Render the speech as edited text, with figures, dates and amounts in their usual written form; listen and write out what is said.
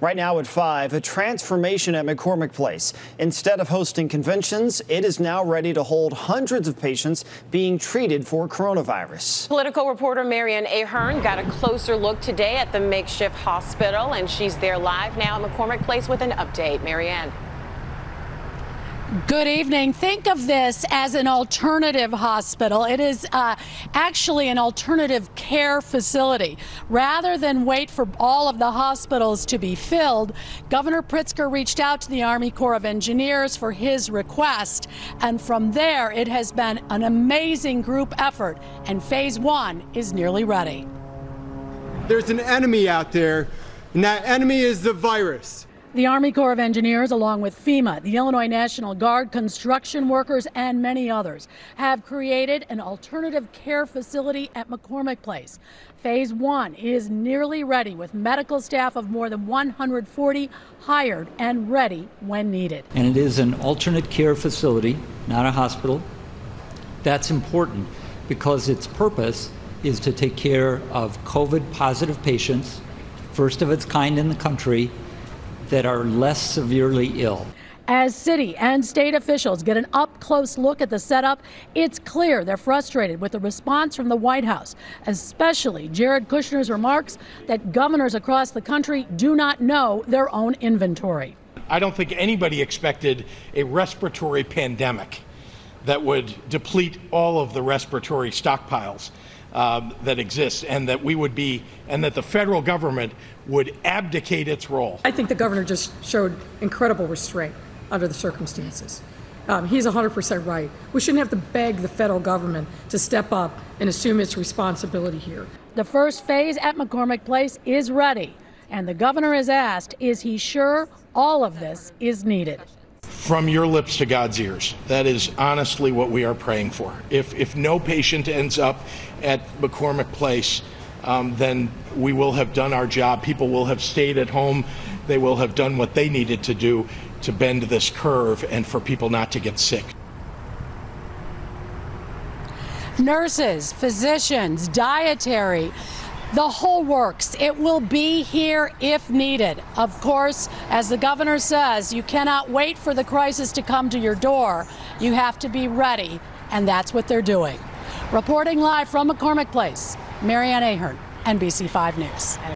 Right now at 5, a transformation at McCormick Place. Instead of hosting conventions, it is now ready to hold hundreds of patients being treated for coronavirus. Political reporter Mary Ann Ahern got a closer look today at the makeshift hospital, and she's there live now at McCormick Place with an update. Mary Ann. Good evening. Think of this as an alternative hospital. It is actually an alternative care facility. Rather than wait for all of the hospitals to be filled, Governor Pritzker reached out to the Army Corps of Engineers for his request. And from there, it has been an amazing group effort, and Phase 1 is nearly ready. There's an enemy out there, and that enemy is the virus. The Army Corps of Engineers, along with FEMA, the Illinois National Guard, construction workers, and many others, have created an alternative care facility at McCormick Place. Phase 1 is nearly ready, with medical staff of more than 140 hired and ready when needed. And it is an alternate care facility, not a hospital. That's important because its purpose is to take care of COVID-positive patients, first of its kind in the country, that are less severely ill. As city and state officials get an up-close look at the setup, it's clear they're frustrated with the response from the White House, especially Jared Kushner's remarks that governors across the country do not know their own inventory. I don't think anybody expected a respiratory pandemic that would deplete all of the respiratory stockpiles that exists, and that the federal government would abdicate its role. I think the governor just showed incredible restraint under the circumstances. He's 100% right. We shouldn't have to beg the federal government to step up and assume its responsibility here. The first phase at McCormick Place is ready, and the governor is asked, is he sure all of this is needed? From your lips to God's ears. That is honestly what we are praying for. If no patient ends up at McCormick Place, then we will have done our job. People will have stayed at home. They will have done what they needed to do to bend this curve and for people not to get sick. Nurses, physicians, dietary, the whole works. It will be here if needed. Of course, as the governor says, you cannot wait for the crisis to come to your door. You have to be ready, and that's what they're doing. Reporting live from McCormick Place, Mary Ann Ahern, NBC 5 News.